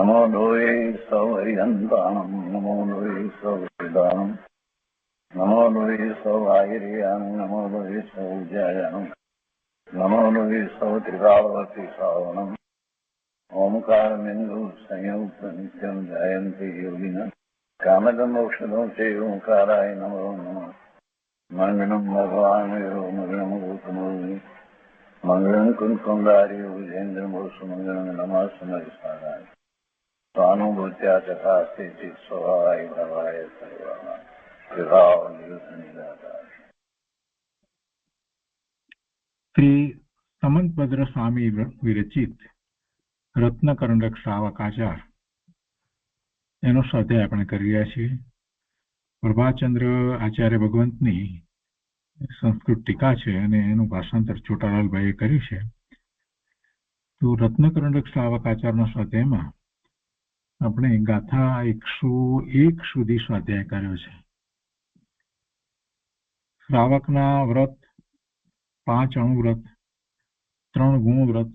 નમો લોહી સૌહરિહંતાણમ નમો લોહી સૌહૃદાનમ નમો લોહી સૌહાયરિયાન નમો લોહી સૌજયાનમ નમો લોહી સૌત્રિકાળવતી શ્રાવણમ ઓમકાર બિંદુ સંયુક્ત નિત્યમ જયંતી યોગિના કામદમ ઔષધો છે ઓંકારાય નમો નમઃ મંગળમ ભગવાન મંગળમ ગૌતમોની મંગળમ કુંકુંદારી વિજેન્દ્રમોસુ મંગળમ નમઃ સમયસારાય स्वानुभूत्या चकास्ते स्वभावाय भवाय सर्वः विभाव निदातार। શ્રી સમંતભદ્ર સ્વામી વિરચિત રત્નકરંડક શ્રાવકાચાર એનો સ્વાધ્યાય આપણે કરી રહ્યા છીએ. પ્રભાચંદ્ર આચાર્ય ભગવંતની સંસ્કૃત ટીકા છે અને એનું ભાષાંતર ચોટાલાલભાઈએ કર્યું છે. તો રત્નકરંડક શ્રાવકાચારના સ્વાધ્યાયમાં આપણે ગાથા 101 સુધી સ્વાધ્યાય કર્યો છે. શ્રાવકના વ્રત 5 અણુવ્રત, 3 ગુણવ્રત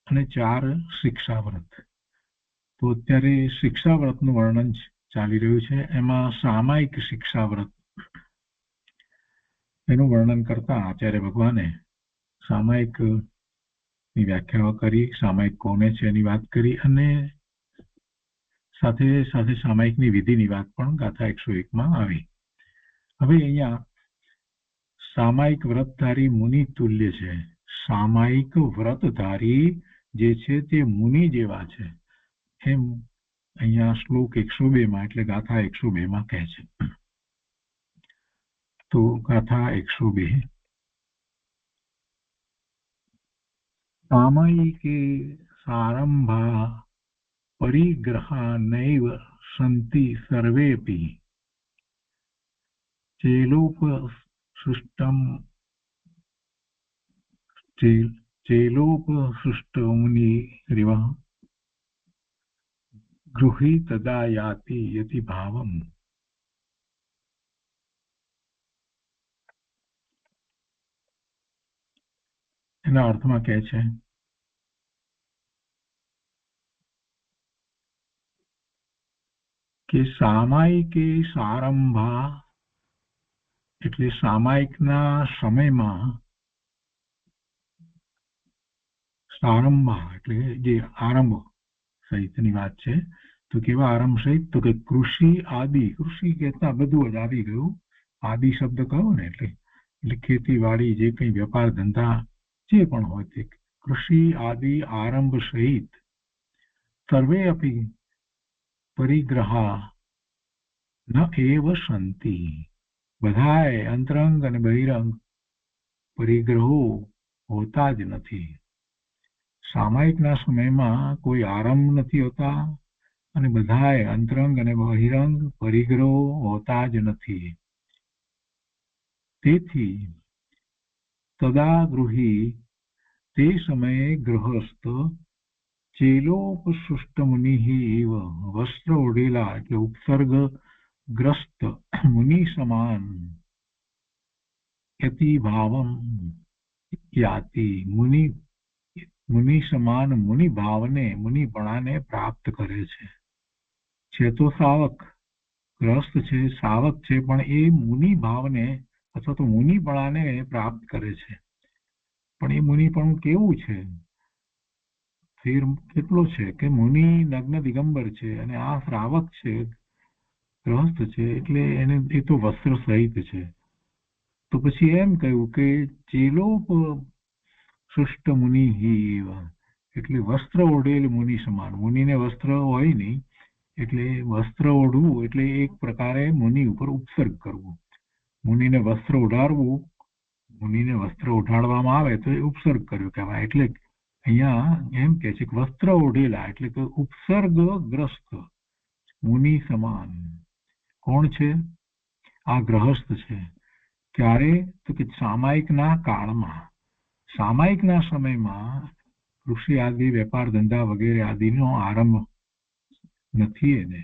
અને 4 શિક્ષા વ્રત. તો અત્યારે શિક્ષા વ્રતનું વર્ણન ચાલી રહ્યું છે. એમાં સામાયિક શિક્ષા વ્રત એનું વર્ણન કરતા આચાર્ય ભગવાને સામાયિક ની વ્યાખ્યાઓ કરી, સામાયિક કોને છે એની વાત કરી અને સાથે સાથે સામાયિકની વિધિની વાત પણ ગાથા 101માં આવી. હવે અહીંયા સામાયિક વ્રતધારી મુનિ તુલ્ય છે. સામાયિક વ્રતધારી જે છે તે મુનિ જેવા છે એમ અહીંયા શ્લોક 102માં એટલે ગાથા 102માં કહે છે. તો ગાથા 102 સામાયિકે સારંભા પરિગ્રહા નૈવ સંતિ સર્વેપી ચેલોપસૃષ્ટમુનિરિવ ગૃહી તદા યાતિ યતિ ભાવમ. એના અર્થમાં કહે છે કે સામાયિકે સારંભા એટલે સામાયિકના સમયમાં સારંભા એટલે જે આરંભ સહિતની વાત છે. તો કેવા આરંભ સહિત? તો કે કૃષિ આદિ, કૃષિ કહેતા બધું જ આવી ગયું. આદિ શબ્દ કહો ને એટલે ખેતીવાડી જે કંઈ વેપાર ધંધા જે પણ હોય તે કૃષિ આદિ આરંભ સહિત સર્વે અપી પરિગ્રહા ન એવ સંતિ, બધાય અંતરંગ અને બહિરંગ પરિગ્રહો હોતા જ નથી. સામાયિકના સમયમાં કોઈ આરંભ નથી હોતા અને બધાય અંતરંગ અને બહિરંગ પરિગ્રહો હોતા જ નથી. તેથી તદા ગૃહી તે સમયે ગૃહસ્થ ચેલોપસૃષ્ટ મુનિ એવ વસ્ત્ર ઓઢેલા એટલે ઉપસર્ગ ગ્રસ્ત મુનિ સમાન યતિ ભાવમ યાતિ, મુનિ સમાન મુનિ ભાવને મુનિપણાને પ્રાપ્ત કરે છે. તો સાવક ગ્રસ્ત છે, સાવક છે, પણ એ મુનિ ભાવને અથવા તો મુનિપણાને પ્રાપ્ત કરે છે. પણ એ મુનિપણું કેવું છે? ફેર કેટલો છે કે મુનિ નગ્ન દિગંબર છે અને આ શ્રાવક છે, ગ્રસ્ત છે, એટલે એને એ તો વસ્ત્ર સહિત છે. તો પછી એમ કહ્યું કે ચેલોપ સૃષ્ટ મુનિ એટલે વસ્ત્ર ઓઢેલ મુનિ સમાન. મુનિને વસ્ત્ર હોય નહીં એટલે વસ્ત્ર ઓઢવું એટલે એક પ્રકારે મુનિ ઉપર ઉપસર્ગ કરવું. મુનિને વસ્ત્ર ઓઢાડવું, મુનિને વસ્ત્ર ઓઢાડવામાં આવે તો એ ઉપસર્ગ કર્યો કહેવાય. એટલે અહીંયા એમ કે છે કે વસ્ત્ર ઓઢેલા એટલે કે ઉપસર્ગગ્રસ્ત મુનિ સમાન. કોણ છે? આ ગ્રહસ્થ છે. ક્યારે? તો કે સામાયિકના કાળમાં, સામાયિકના સમયમાં કૃષિ આદિ વેપાર ધંધા વગેરે આદિનો આરંભ નથી એને.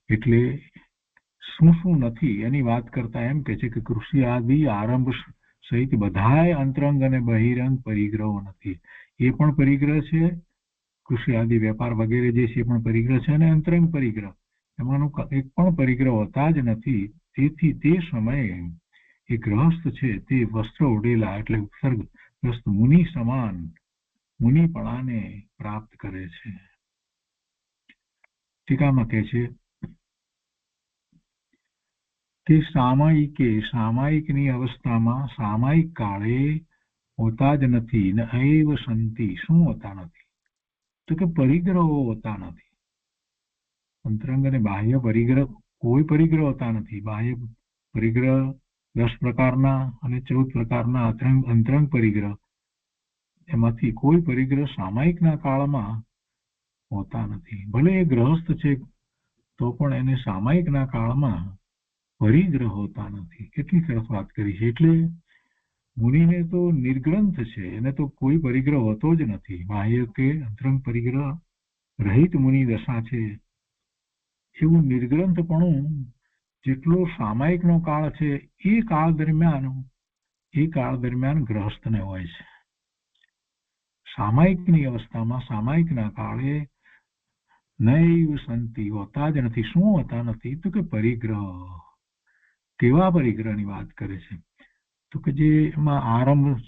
એટલે શું શું નથી એની વાત કરતા એમ કે છે કે કૃષિ આદિ આરંભ સહિત બધાય અંતરંગ અને બહિરંગ પરિગ્રહો નથી. એ પણ પરિગ્રહ છે, કૃષિ આદિ વેપાર વગેરે જે છે એ પણ પરિગ્રહ છે, અને અંતરંગ પરિગ્રહ એમાંનો એક પણ પરિગ્રહ હોતા જ નથી. તેથી તે સમયે એ ગ્રહસ્થ છે તે વસ્ત્ર ઉડેલા એટલે ઉપસર્ગગ્રસ્ત મુનિ સમાન મુનિપણાને પ્રાપ્ત કરે છે. ટીકામાં કહે છે કે સામાયિકની અવસ્થામાં સામાયિક કાળે હોતા જ નથી. ન એવ સંતિ, શું હોતા નથી? તો કે પરિગ્રહો હોતા નથી. અંતરંગ અને બાહ્ય પરિગ્રહ, કોઈ પરિગ્રહ હોતા નથી. બાહ્ય પરિગ્રહ 10 પ્રકારના અને 14 પ્રકારના અંતરંગ પરિગ્રહ, એમાંથી કોઈ પરિગ્રહ સામાયિકના કાળમાં હોતા નથી. ભલે એ ગ્રહસ્થ છે તો પણ એને સામાયિકના કાળમાં પરિગ્રહ હોતા નથી. કેટલી સરસ વાત કરી છે. એટલે મુનિને તો નિર્ગ્રંથ છે, એને તો કોઈ પરિગ્રહ હોતો જ નથી. બાહ્ય કે અંતરંગ પરિગ્રહ રહિત મુનિ દશા છે. એવું નિર્ગ્રંથપણું જેટલો સામાયિકનો કાળ છે એ કાળ દરમિયાન ગ્રહસ્થને હોય છે. સામાયિકની અવસ્થામાં સામાયિકના કાળે નૈવ સંતિ, હોતા જ નથી. શું હોતા નથી? તો કે પરિગ્રહ. કેવા પરિગ્રહની વાત કરે છે? તો કે જે એમાં આરંભ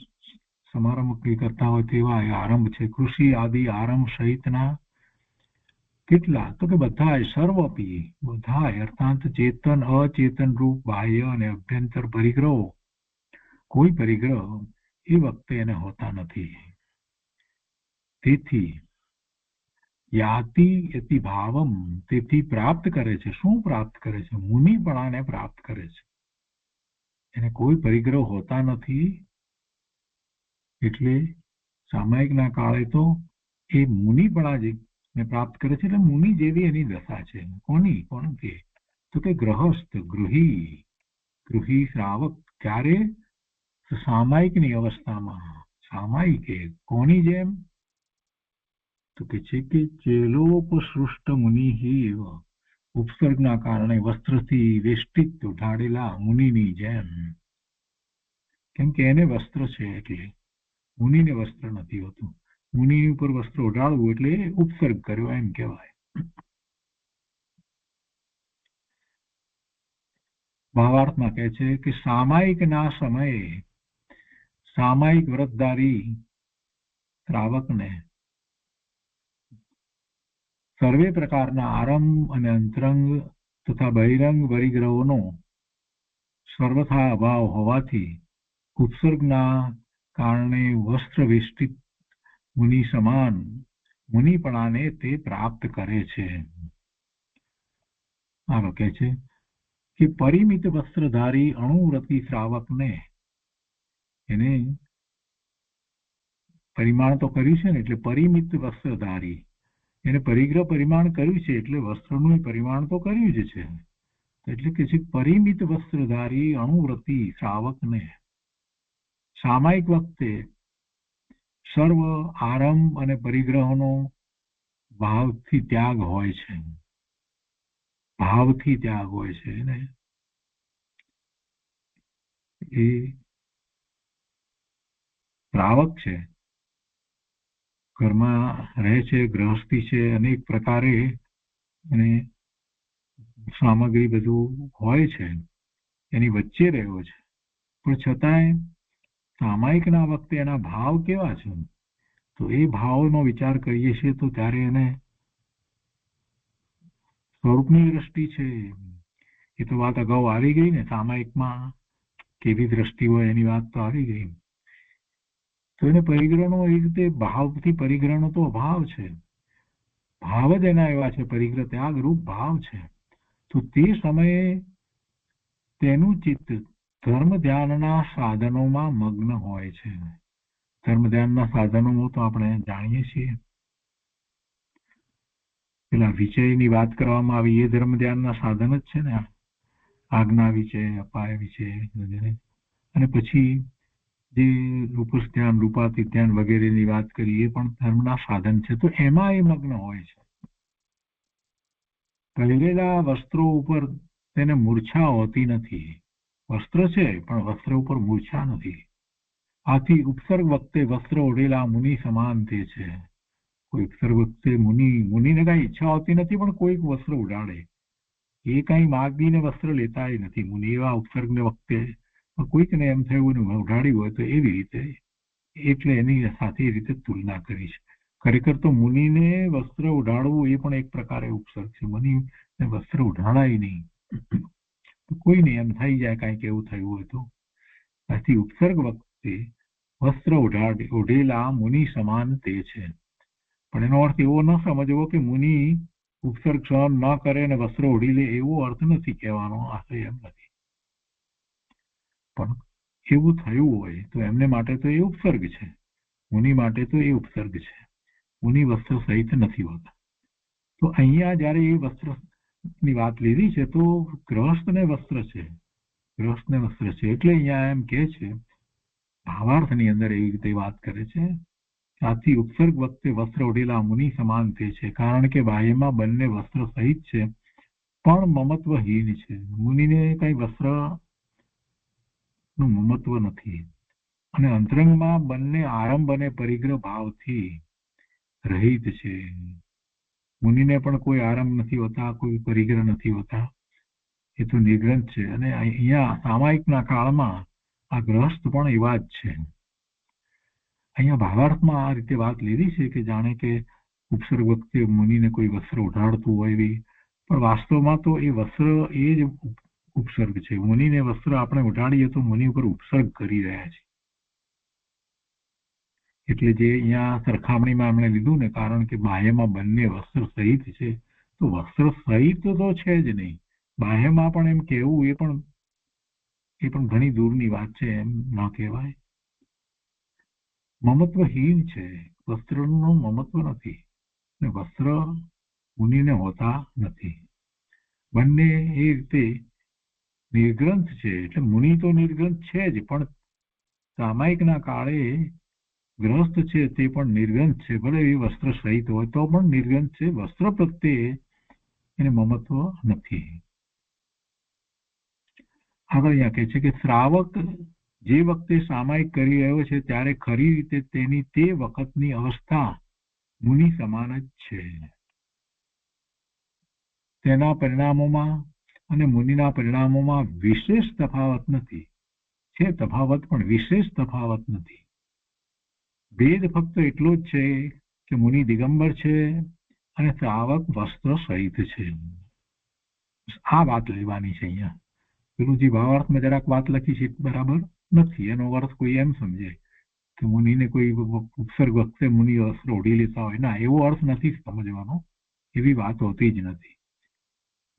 સમારંભ કરતા હોય તેવા આરંભ છે. કૃષિ આદિ આરંભ સહિતના કેટલા? તો કે બધા, સર્વપી બધા, અર્થાત ચેતન અચેતન રૂપ બાહ્ય અને અભ્યંતર પરિગ્રહો, કોઈ પરિગ્રહ એ વખતે એને હોતા નથી. તેથી યાતિ યતિ ભાવમ, તેથી પ્રાપ્ત કરે છે. શું પ્રાપ્ત કરે છે? મુનિપણાને પ્રાપ્ત કરે છે. એને કોઈ પરિગ્રહ હોતા નથી. એટલે સામાયિકના કાળે તો એ મુનિપણા ને પ્રાપ્ત કરે છે. એટલે મુનિ જેવી એની દશા છે. કોણ કે? તો કે ગ્રહસ્થ, ગૃહી શ્રાવક. ક્યારે? સામાયિકની અવસ્થામાં. સામાયિકે કોની જેમ? તો કે છે કે ચેલોપસૃષ્ટ મુનિ એવ, ઉપસર્ગના કારણે વસ્ત્રથી વેષ્ટિત ઢાળેલા મુનિની જેમ. કેમ કે એને વસ્ત્ર છે એટલે. મુનિને વસ્ત્ર નથી હોતું. મુનિની ઉપર વસ્ત્ર ઓઢાડવું એટલે ઉપસર્ગ કર્યો એમ કહેવાય. ભાવાર્થમાં કહે છે કે સામાયિકના સમયે સામાયિક વ્રતધારી શ્રાવકને સર્વે પ્રકારના આરંભ અને અંતરંગ તથા બહિરંગ પરિગ્રહોનો સર્વથા અભાવ હોવાથી ઉપસર્ગના કારણે વસ્ત્ર વેષ્ટિત મુનિ સમાન મુનિપણાને તે પ્રાપ્ત કરે છે. આનો કહે છે કે પરિમિત વસ્ત્રધારી અણુવ્રતી શ્રાવકને, એને પરિમાણ તો કર્યું છે ને, એટલે પરિમિત વસ્ત્રધારી, એને પરિગ્રહ પરિમાણ કર્યું છે એટલે વસ્ત્રનું પરિમાણ તો કર્યું જ છે. એટલે કે છે પરિમિત વસ્ત્રધારી અણુવ્રતી શ્રાવકને સામાયિક વખતે સર્વ આરંભ અને પરિગ્રહોનો ભાવથી ત્યાગ હોય છે. ભાવથી ત્યાગ હોય છે ને એ શ્રાવક છે, ઘરમાં રહે છે, ગૃહસ્થી છે, અનેક પ્રકારે અને સામગ્રી બધું હોય છે, એની વચ્ચે રહ્યો છે, પણ છતાંય સામાયિકના વખતે એના ભાવ કેવા છે? તો એ ભાવનો વિચાર કરીએ છીએ તો ત્યારે એને સ્વરૂપની દ્રષ્ટિ છે. એ તો વાત અગાઉ આવી ગઈ ને, સામાયિકમાં કેવી દ્રષ્ટિ હોય એની વાત તો આવી ગઈ. તો એને પરિગ્રહનો એ રીતે ભાવથી પરિગ્રહનો તો અભાવ છે. ભાવ જ એના એવા છે, પરિગ્રહ ત્યાગ રૂપ ભાવ છે. તો તે સમયે તેનું ચિત્ત ધર્મ ધ્યાનના સાધનોમાં મગ્ન હોય છે. ધર્મ ધ્યાનના સાધનોમાં તો આપણે જાણીએ છીએ, પેલા વિષયની વાત કરવામાં આવી, એ ધર્મ ધ્યાનના સાધન જ છે ને. આજ્ઞા વિષય, અપાય વિષય વગેરે. અને પછી જે રૂપસ ધ્યાન, રૂપાતી ધ્યાન વગેરેની વાત કરી, એ પણ ધર્મના સાધન છે. તો એમાં એ મગ્ન હોય છે. પહેરેલા વસ્ત્રો ઉપર તેને મૂર્છા હોતી નથી. વસ્ત્ર છે પણ વસ્ત્ર ઉપર મૂર્છા નથી. આથી ઉપસર્ગ વખતે વસ્ત્ર ઓઢેલા મુનિ સમાન તે છે. કોઈ ઉપસર્ગ વખતે મુનિને કઈ ઈચ્છા હોતી નથી, પણ કોઈક વસ્ત્ર ઉડાડે, એ કઈ માગીને વસ્ત્ર લેતા નથી મુનિ. એવા ઉપસર્ગને વખતે કોઈકને એમ થયું ને ઉડાડ્યું હોય તો એવી રીતે, એટલે એની સાથે એ રીતે તુલના કરી છે. ખરેખર તો મુનિને વસ્ત્ર ઉડાડવું એ પણ એક પ્રકારે ઉપસર્ગ છે. મુનિને વસ્ત્ર ઉડાડાય નહીં તો કોઈને એમ થઈ જાય કાંઈક એવું થયું હોય તો. આથી ઉપસર્ગ વખતે વસ્ત્ર ઓઢેલા મુનિ સમાન તે છે. પણ એનો અર્થ એવો ન સમજવો કે મુનિ ઉપસર્ગ સહન ન કરે અને વસ્ત્ર ઓઢી લે, એવો અર્થ નથી કહેવાનો. આશય એમ નથી. પણ એવું થયું હોય તો એમને માટે તો એ ઉપસર્ગ છે, મુનિ માટે તો એ ઉપસર્ગ છે. મુનિ વસ્ત્ર સહિત નથી હોતા. તો અહીંયા જયારે એ વસ્ત્ર ની વાત લીધી છે તો ગ્રહસ્થને વસ્ત્ર છે, ગ્રહસ્થને વસ્ત્ર છે એટલે અહીંયા એમ કે છે, ભાવાર્થની અંદર એવી રીતે વાત કરે છે. આથી ઉપસર્ગ વખતે વસ્ત્ર ઓઢેલા મુનિ સમાન તે છે, કારણ કે બાહ્યમાં બંને વસ્ત્ર સહિત છે પણ મમત્વહીન છે. મુનિને કઈ વસ્ત્ર નું મમત્વ નથી, અને અંતરંગમાં બંને આરંભ અને પરિગ્રહ ભાવથી રહિત છે. મુનિને પણ કોઈ આરંભ નથી હોતા, કોઈ પરિગ્રહ નથી હોતા, એ તો નિર્ગ્રંથ છે. અને અહીંયા સામાયિકના કાળમાં આ ગ્રહસ્થ પણ એવા જ છે. અહીંયા ભાવાર્થમાં આ રીતે વાત લીધી છે કે જાણે કે ઉપસર્ગ વખતે મુનિને કોઈ વસ્ત્ર ઉઢાડતું હોય એવી, પણ વાસ્તવમાં તો એ વસ્ત્ર એ જ ઉપસર્ગ છે. મુનિને વસ્ત્ર આપણે ઉઢાડીએ તો મુનિ ઉપર ઉપસર્ગ કરી રહ્યા છે. એટલે જે અહીંયા સરખામણીમાં એમણે લીધું ને, કારણ કે બાહ્યમાં બંને વસ્ત્ર સહિત છે, તો વસ્ત્ર સહિત તો છે જ નહીં, બાહ્યમાં પણ એમ કહેવું એ પણ ઘણી દૂરની વાત છે, એમ ન કહેવાય. મમત્વહીન છે, વસ્ત્રનું મમત્વ નથી, ને વસ્ત્ર મુનિને હોતા નથી. બંને એ રીતે નિર્ગ્રંથ છે. એટલે મુનિ તો નિર્ગ્રંથ છે જ, પણ સામાયિકના કાળે ગ્રહસ્થ છે તે પણ નિર્ગ્રંથ છે. ભલે એ વસ્ત્ર સહિત હોય તો પણ નિર્ગ્રંથ છે. વસ્ત્ર પ્રત્યે એને મમત્વ નથી. આગળ અહીંયા કહે છે કે શ્રાવક જે વખતે સામાયિક કરી રહ્યો છે ત્યારે ખરી રીતે તેની તે વખતની અવસ્થા મુનિ સમાન જ છે. તેના પરિણામોમાં અને મુનિના પરિણામોમાં વિશેષ તફાવત નથી. છે તફાવત, પણ વિશેષ તફાવત નથી. ભેદ ફક્ત એટલો જ છે કે મુનિ દિગંબર છે અને શ્રાવક વસ્ત્ર સહિત છે. આ વાત લેવાની છે અહીંયા. પેલું જે ભાવાર્થમાં જરાક વાત લખી છે બરાબર નથી. એનો અર્થ કોઈ એમ સમજે કે મુનિને કોઈ ઉપસર્ગ વખતે મુનિ વસ્ત્ર ઓઢી લેતા હોય, ના, એવો અર્થ નથી સમજવાનો. એવી વાત હોતી જ નથી.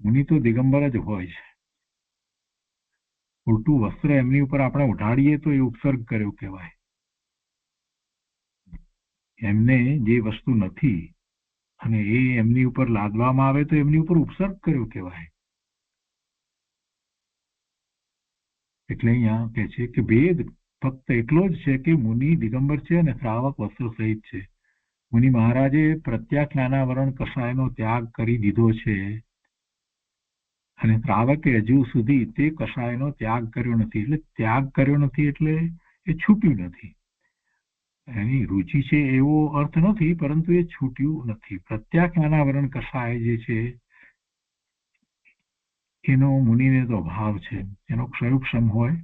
મુનિ તો દિગંબર જ હોય છે. ઉલટું વસ્ત્ર એમની ઉપર આપણે ઉઢાડીએ તો એ ઉપસર્ગ કર્યો કહેવાય. એમને જે વસ્તુ નથી અને એ એમની ઉપર લાદવામાં આવે તો એમની ઉપર ઉપસર્ગ કર્યો કહેવાય. એટલે અહીંયા કહે છે કે ભેદ ફક્ત એટલો જ છે કે મુનિ દિગંબર છે અને શ્રાવક વસ્ત્ર સહિત છે. મુનિ મહારાજે પ્રત્યાખ્યાનાવરણ કષાયનો ત્યાગ કરી દીધો છે અને શ્રાવકે હજુ સુધી તે કષાયનો ત્યાગ કર્યો નથી. એટલે ત્યાગ કર્યો નથી એટલે એ છૂટ્યું નથી. એની રુચિ છે એવો અર્થ નથી, પરંતુ એ છૂટ્યું નથી. પ્રત્યાખ્યાનાવરણ કષાય જે છે એનો મુનિને તો અભાવ છે. એનો ક્ષયોક્ષમ હોય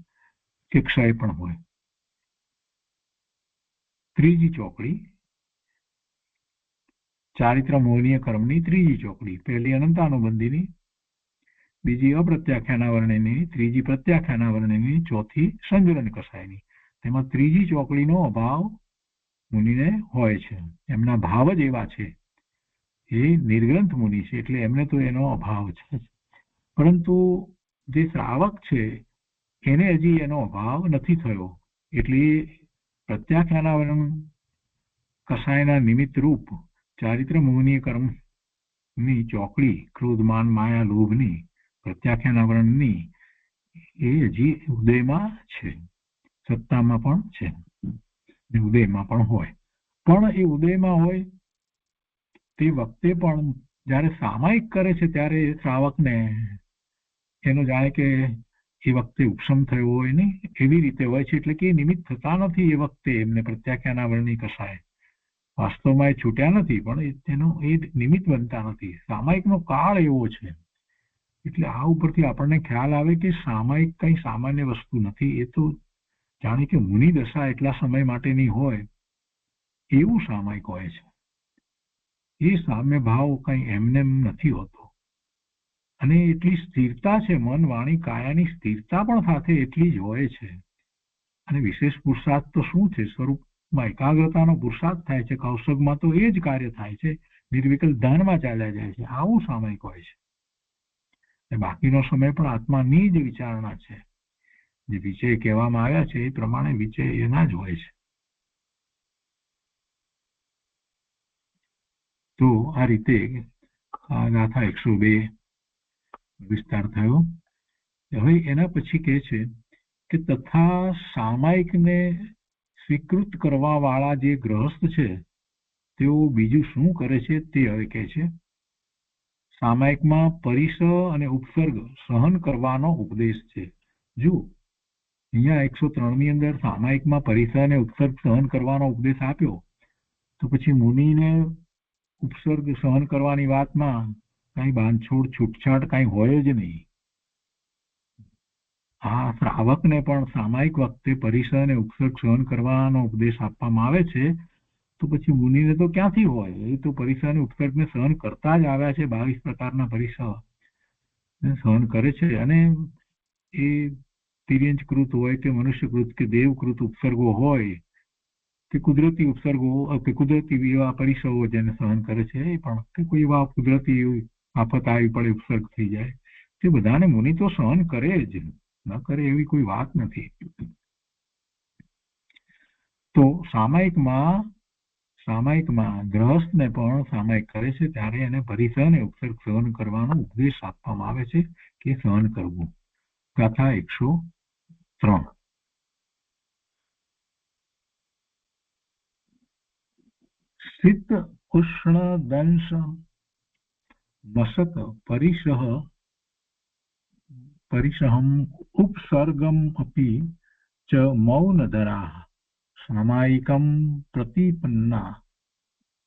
કે ક્ષય પણ હોય. ત્રીજી ચોકડી, ચારિત્ર મોહનીય કર્મની ત્રીજી ચોકડી. પહેલી અનંતાનુબંધીની, બીજી અપ્રત્યાખ્યાનાવરણની, ત્રીજી પ્રત્યાખ્યાનાવરણની, ચોથી સંજ્ઞન કષાયની. તેમાં ત્રીજી ચોકડીનો અભાવ મુનિને હોય છે. એમના ભાવ જ એવા છે. એ નિર્ગ્રંથ મુનિ છે એટલે એમને તો એનો અભાવ છે. પરંતુ જે શ્રાવક છે એને હજી એનો અભાવ નથી થયો. એટલે પ્રત્યાખ્યાનાવરણ કષાયના નિમિત્ત રૂપ ચારિત્ર મોહનીય કર્મની ચોકડી, ક્રોધમાન માયા લોભની પ્રત્યાખ્યાનાવરણની, એ હજી ઉદયમાં છે. સત્તામાં પણ છે, ઉદયમાં પણ હોય. પણ એ ઉદયમાં હોય તે વખતે પણ જયારે સામાયિક કરે છે ત્યારે શ્રાવકને એનો જાણે કે એ વખતે ઉપશમ થયો હોય ને એવી રીતે હોય છે, એટલે કે નિમિત્ત થતા નથી એ વખતે એમને પ્રત્યાખ્યાના વર્ણિ કસાય વાસ્તવમાં એ છૂટ્યા નથી, પણ તેનો એ નિમિત્ત બનતા નથી. સામાયિકનો કાળ એવો છે. એટલે આ ઉપરથી આપણને ખ્યાલ આવે કે સામાયિક કઈ સામાન્ય વસ્તુ નથી. એ તો જાણે કે મુનિ દશા એટલા સમય માટેની હોય એવું સામાયિક હોય છે. એ સામ્ય ભાવ કઈ એમને નથી હોતો. અને એટલી સ્થિરતા છે, મન વાણી કાયાની સ્થિરતા પણ સાથે એટલી જ હોય છે. અને વિશેષ પુરુષાર્થ તો શું છે? સ્વરૂપમાં એકાગ્રતાનો પુરુષાર્થ થાય છે. કૌશગમાં તો એ જ કાર્ય થાય છે, નિર્વિકલ્પ ધ્યાનમાં ચાલ્યા જાય છે. આવું સામાયિક હોય છે. બાકીનો સમય પણ આત્માની જ વિચારણા છે. જે વિષય કહેવામાં આવ્યા છે એ પ્રમાણે વિષય એના જ હોય છે. તો આ રીતે ગાથા 102 વિસ્તાર થયો. હવે એના પછી કહે છે કે તથા સામાયિકને સ્વીકૃત કરવા વાળા જે ગ્રહસ્થ છે તેઓ બીજું શું કરે છે તે હવે કહે છે. સામાયિકમાં પરિસ અને ઉપસર્ગ સહન કરવાનો ઉપદેશ છે. જો અહીંયા 103 ની અંદર સામાયિકમાં પરિસ અને ઉપસર્ગ સહન કરવાનો ઉપદેશ આપ્યો, તો પછી મુનિને ઉપસર્ગ સહન કરવાની વાતમાં કઈ બાંધછોડ છૂટછાટ કઈ હોય જ નહીં. આ શ્રાવકને પણ સામાયિક વખતે પરિસ અને ઉપસર્ગ સહન કરવાનો ઉપદેશ આપવામાં આવે છે, તો પછી મુનિને તો ક્યાંથી હોય? એ તો પરિસ અને ઉપસર્ગને સહન કરતા જ આવ્યા છે. 22 પ્રકારના પરિસ સહન કરે છે. અને એ તિર્યંચકૃત હોય કે મનુષ્યકૃત કે દેવકૃત ઉપસર્ગો હોય કે કુદરતી ઉપસર્ગો કે કુદરતી એવા પરિસો જેને સહન કરે છે, એ પણ કે કોઈ એવા કુદરતી આફત આવી પડે ઉપસર્ગ થઈ જાય, તે બધાને મુનિ તો સહન કરે જ, ન કરે એવી કોઈ વાત નથી. તો સામાયિકમાં ગ્રહસ્થને પણ સામાયિક કરે છે ત્યારે એને પરિસ અને ઉપસર્ગ સહન કરવાનો ઉપદેશ આપવામાં આવે છે કે સહન કરવું. ગાથા 103. શીત ઉષ્ણ દંશ મસક પરિસહમ ઉપસર્ગમ અપી ચ મૌનધરા સામાયિકમ પ્રતિપન્ના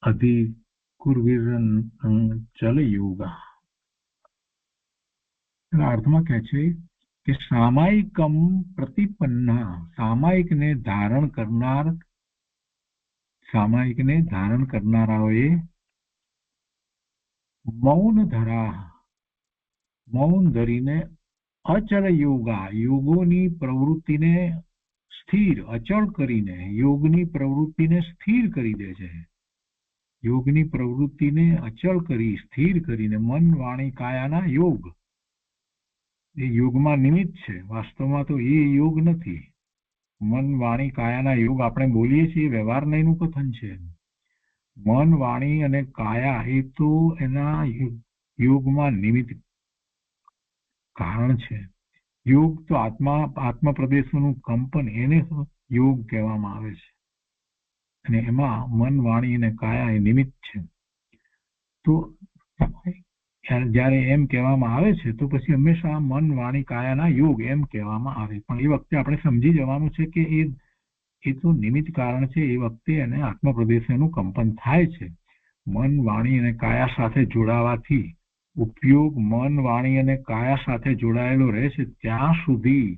અધિકુર્વિરન ચલયોગા. એના અર્થમાં કહે છે કે સામાયિકમ પ્રતિપન્ના, સામાયિકને ધારણ કરનારાઓએ મૌન ધરીને અચલ યોગા, યોગોની પ્રવૃત્તિને સ્થિર અચળ કરીને યોગની પ્રવૃત્તિને સ્થિર કરી દે છે. યોગની પ્રવૃત્તિને અચળ કરી સ્થિર કરીને મન વાણી કાયાના યોગ, એ યોગમાં નિમિત્ત છે. વાસ્તવમાં તો એ યોગ નથી. મન વાણી કાયાના યોગ આપણે બોલીએ છીએ, વ્યવહારનું કથન છે. મન વાણી અને કાયા એ તો એના યોગમાં નિમિત્ત કારણ છે. યોગ તો આત્મ પ્રદેશોનું કંપન, એને યોગ કહેવામાં આવે છે. અને એમાં મન વાણી અને કાયા એ નિમિત્ત છે. તો જ્યારે એમ કહેવામાં આવે છે તો પછી હંમેશા મન વાણી કાયાના યોગ એમ કહેવામાં આવે. પણ એ વખતે આપણે સમજી જવાનું છે કે એ તો નિમિત્ત કારણ છે. એ વખતે એને આત્મ પ્રદેશનું કંપન થાય છે. મન વાણી અને કાયા સાથે જોડાવાથી ઉપયોગ મન વાણી અને કાયા સાથે જોડાયેલો રહે છે ત્યાં સુધી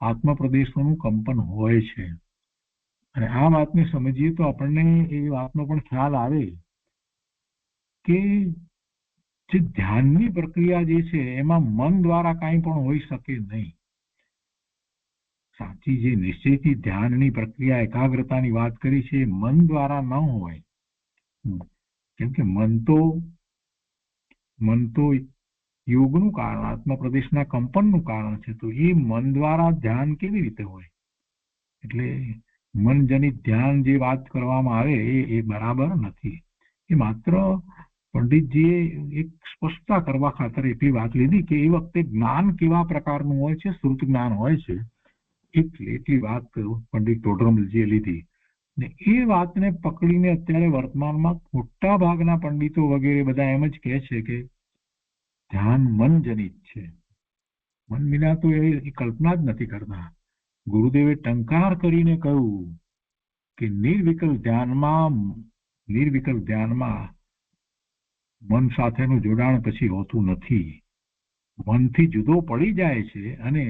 આત્મ પ્રદેશોનું કંપન હોય છે. અને આ વાતને સમજીએ તો આપણને એ વાતનો પણ ખ્યાલ આવે કે જે ધ્યાનની પ્રક્રિયા જે છે એમાં મન દ્વારા કાંઈ પણ હોઈ શકે નહીં. સાચી જે નિશ્ચયથી ધ્યાનની પ્રક્રિયા એકાગ્રતાની વાત કરી છે એ મન દ્વારા ન હોય. કેમ કે મન તો યોગનું કારણ, આત્મ પ્રદેશના કંપનનું કારણ છે. તો એ મન દ્વારા ધ્યાન કેવી રીતે હોય? એટલે મનજનિત ધ્યાન જે વાત કરવામાં આવે એ બરાબર નથી. એ માત્ર પંડિતજીએ એક સ્પષ્ટતા કરવા ખાતર એટલી વાત લીધી કે એ વખતે જ્ઞાન કેવા પ્રકારનું હોય છે, શ્રુત જ્ઞાન હોય છે, એટલી વાત પંડિત ટોડરમલજીએ લીધી. ને એ વાતને પકડીને અત્યારે વર્તમાનમાં મોટા ભાગના પંડિતો વગેરે બધા એમ જ કહે છે કે ધ્યાન મનજનિત છે. મન વિના તો એ કલ્પના જ નથી કરતા. ગુરુદેવે ટંકાર કરીને કહ્યું કે નિર્વિકલ્પ ધ્યાનમાં મન સાથેનું જોડાણ પછી હોતું નથી. મનથી જુદો પડી જાય છે અને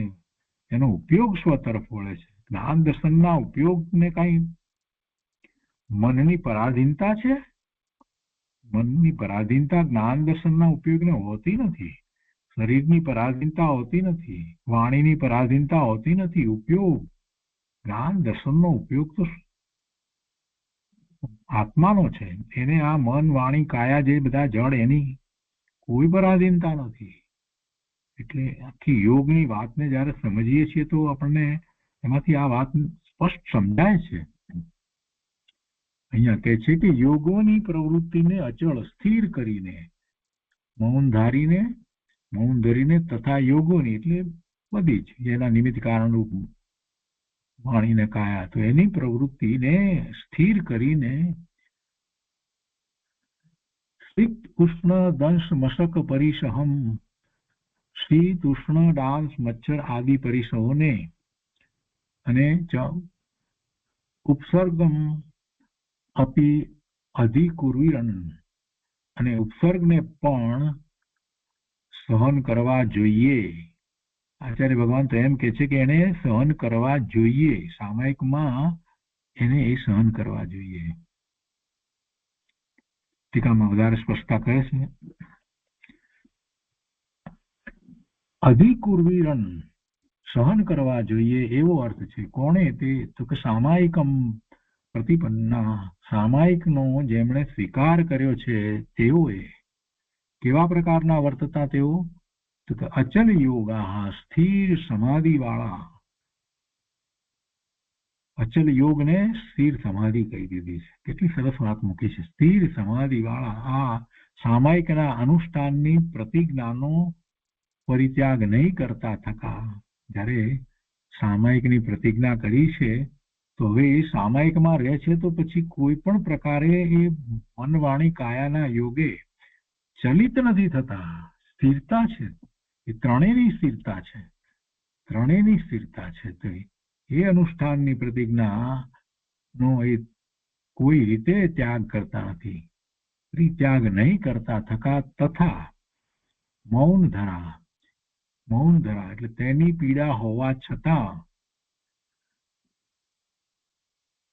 એનો ઉપયોગ સ્વ તરફ વળે છે. જ્ઞાન દર્શનના ઉપયોગને કઈ મનની પરાધીનતા છે? મનની પરાધીનતા જ્ઞાન દર્શનના ઉપયોગને હોતી નથી. શરીરની પરાધીનતા હોતી નથી. વાણીની પરાધીનતા હોતી નથી. ઉપયોગ જ્ઞાન દર્શનનો ઉપયોગ તો આત્માનો છે. એને આ મન વાણી કાયા જે બધા જળ એની કોઈ પરાધીનતા નથી. એટલે આખી યોગની વાતને જયારે સમજીએ છીએ તો આપણને એમાંથી આ વાત સ્પષ્ટ સમજાય છે. અહીંયા કહે છે કે યોગોની પ્રવૃત્તિને અચળ સ્થિર કરીને મૌન ધરીને તથા યોગોની એટલે બધી જ જેના નિમિત્ત કારણરૂપ વાણીને કાયા તો એની પ્રવૃત્તિને સ્થિર કરીને શીત ઉષ્ણ દંશ મશક પરિસહમ શીત ઉષ્ણ ડાંસ મચ્છર આદિ પરિસહોને અને ઉપસર્ગમ અપી અધિકુર્વીરન અને ઉપસર્ગને પણ સહન કરવા જોઈએ. આચાર્ય ભગવાન તો એમ કે છે કે એને સહન કરવા જોઈએ. સામાયિકમાં એને એ સહન કરવા જોઈએ. ટીકામાં વધારે સ્પષ્ટતા કહે છે અધિકુર્વીરન સહન કરવા જોઈએ એવો અર્થ છે. કોણે તે? તો કે સામાયિકમ પ્રતિપન્ના સામાયિકનો જેમણે સ્વીકાર કર્યો છે તેઓએ. કેવા પ્રકારના વર્તતા તેઓ? તો કે અચલ યોગા સ્થિર સમાધિ વાળા. અચલ યોગને સ્થિર સમાધિ કહી દીધી છે. કેટલી સરસ વાત મૂકી છે. સ્થિર સમાધિ વાળા આ સામાયિકના અનુષ્ઠાનની પ્રતિજ્ઞાનો પરિત્યાગ નહીં કરતા થકા. જ્યારે સામાયિકની પ્રતિજ્ઞા કરી છે તો હવે એ સામાયિકમાં રહે છે તો પછી કોઈ પણ પ્રકારે એ મન વાણી કાયાના યોગે ચલિત નથી થતા. સ્થિરતા છે. એ ત્રણેયની સ્થિરતા છે. ત્રણેયની સ્થિરતા છે. તો એ અનુષ્ઠાનની પ્રતિજ્ઞા નો એ કોઈ રીતે ત્યાગ કરતા નથી. ત્યાગ નહીં કરતા થકા તથા મૌન ધરા એટલે તેની પીડા હોવા છતાં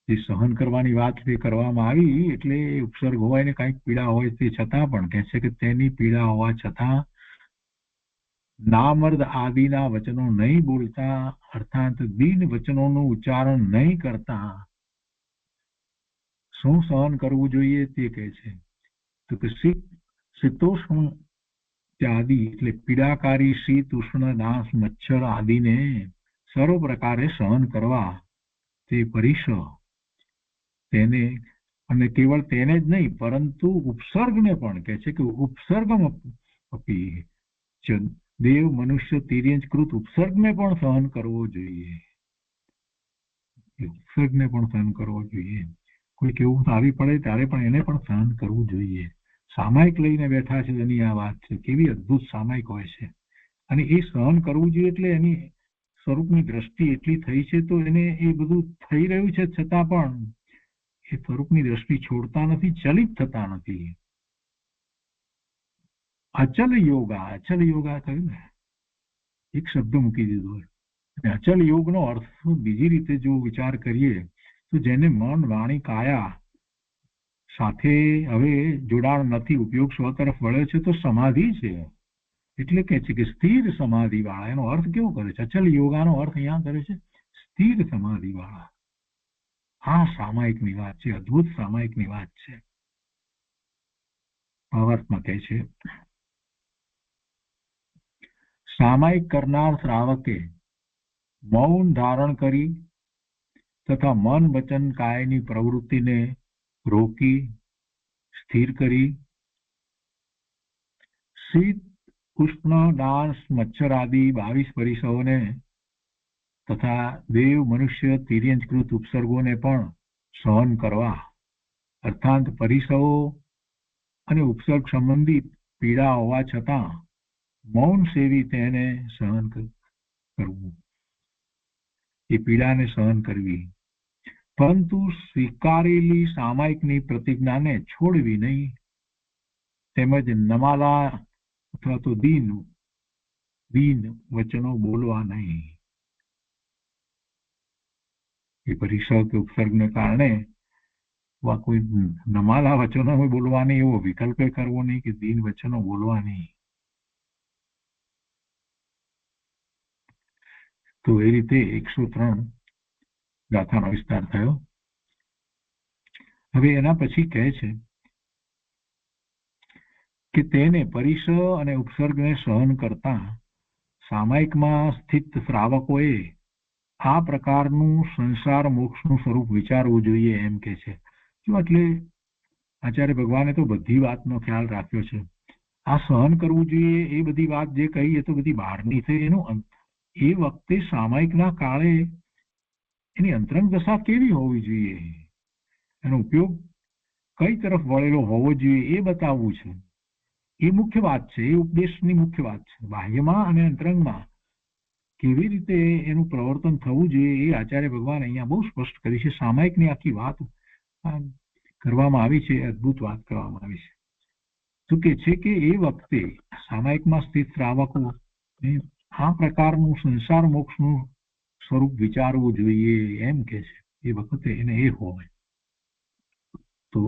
જે સહન કરવાની વાત કરવામાં આવી એટલે ઉપસર્ગ હોય ને કઈક પીડા હોય તે છતાં પણ કહે છે કે તેની પીડા હોવા છતાં નામર્દ આદિના વચનો નહીં બોલતા અર્થાત દીન વચનોનું ઉચ્ચારણ નહીં કરતા શું સહન કરવું જોઈએ તે કહે છે. તો કે શીતોષ્ણ આદિ એટલે પીડાકારી શીત ઉષ્ણ ડાંસ મચ્છર આદિને સર્વ પ્રકારે સહન કરવા તે પરિશ તેને અને કેવળ તેને જ નહીં પરંતુ ઉપસર્ગને પણ કહે છે કે ઉપસર્ગમ અપી દેવ મનુષ્ય તિર્યંચકૃત ઉપસર્ગને પણ સહન કરવો જોઈએ. ઉપસર્ગને પણ સહન કરવો જોઈએ. કોઈક એવું આવી પડે ત્યારે પણ એને પણ સહન કરવું જોઈએ. સામાયિક લઈને બેઠા છે એની આ વાત છે. કેવી અદભુત સામાયિક હોય છે. અને એ સહન કરવું જોઈએ એટલે એની સ્વરૂપની દ્રષ્ટિ એટલી થઈ છે તો એને એ બધું થઈ રહ્યું છે છતાં પણ એ સ્વરૂપની દ્રષ્ટિ છોડતા નથી, ચલિત થતા નથી. અચલ યોગા કહ્યું ને એક શબ્દ મૂકી દીધો. અચલ યોગનો અર્થ બીજી રીતે જો વિચાર કરીએ તો જેને મન વાણી કાયા સાથે હવે જોડાણ નથી, ઉપયોગ સ્વ તરફ વળે છે તો સમાધિ છે. એટલે કે છે કે સ્થિર સમાધિ વાળા. એનો અર્થ કેવો કરે છે? અચલ યોગાનો અર્થ અહીંયા કરે છે સ્થિર સમાધિ વાળા. આ સામાયિકની વાત છે. અદભુત સામાયિકની વાત છે. ભાવાર્થમાં કહે છે સામાયિક કરનાર શ્રાવકે મૌન ધારણ કરી તથા મન વચન કાયની પ્રવૃત્તિને રોકી સ્થિર કરી શીત ઉષ્ણ ડાંસ મચ્છર આદિ 22 પરિસહોને તથા દેવ મનુષ્ય તિર્યંચકૃત ઉપસર્ગોને પણ સહન કરવા અર્થાત પરિસહો અને ઉપસર્ગ સંબંધિત પીડા હોવા છતાં મૌન સેવી તેને સહન કરવું, એ પીડાને સહન કરવી, પરંતુ સ્વીકારેલી સામાયિકની પ્રતિજ્ઞાને છોડવી નહીં, તેમજ નમાલા અથવા તો દીન વચનો બોલવા નહીં. એ પરિસર કે ઉપસર્ગને કારણે કોઈ નમાલા વચનો બોલવા નહીં, એવો વિકલ્પ કરવો નહીં કે દીન વચનો બોલવા નહીં. તો એ રીતે 103 ગાથાનો વિસ્તાર થયો. હવે એના પછી કહે છે કે તેને પરિસ અને ઉપસર્ગને સહન કરતા સામાયિકમાં સ્થિત શ્રાવકોએ આ પ્રકારનું સંસાર મોક્ષનું સ્વરૂપ વિચારવું જોઈએ એમ કે છે. એટલે આચાર્ય ભગવાને તો બધી વાતનો ખ્યાલ રાખ્યો છે. આ સહન કરવું જોઈએ એ બધી વાત જે કહી એ તો બધી બહારની છે. એનું એ વખતે સામાયિકના કાળે એની અંતરંગ દશા કેવી હોવી જોઈએ, એનો ઉપયોગ કઈ તરફ વળેલો હોવો જોઈએ એ બતાવવું છે. એ મુખ્ય વાત છે, એ ઉપદેશની મુખ્ય વાત છે. બાહ્યમાં અને અંતરંગમાં કેવી રીતે એનું પ્રવર્તન થવું જોઈએ એ આચાર્ય ભગવાન અહીંયા બહુ સ્પષ્ટ કરી છે. સામાયિકની આખી વાત કરવામાં આવી છે, અદભુત વાત કરવામાં આવી છે. તો કે છે કે એ વખતે સામાયિકમાં સ્થિત શ્રાવકો આ પ્રકારનું સંસાર મોક્ષનું સ્વરૂપ વિચારવું જોઈએ એમ કે છે. એ વખતે એને એ હોય. તો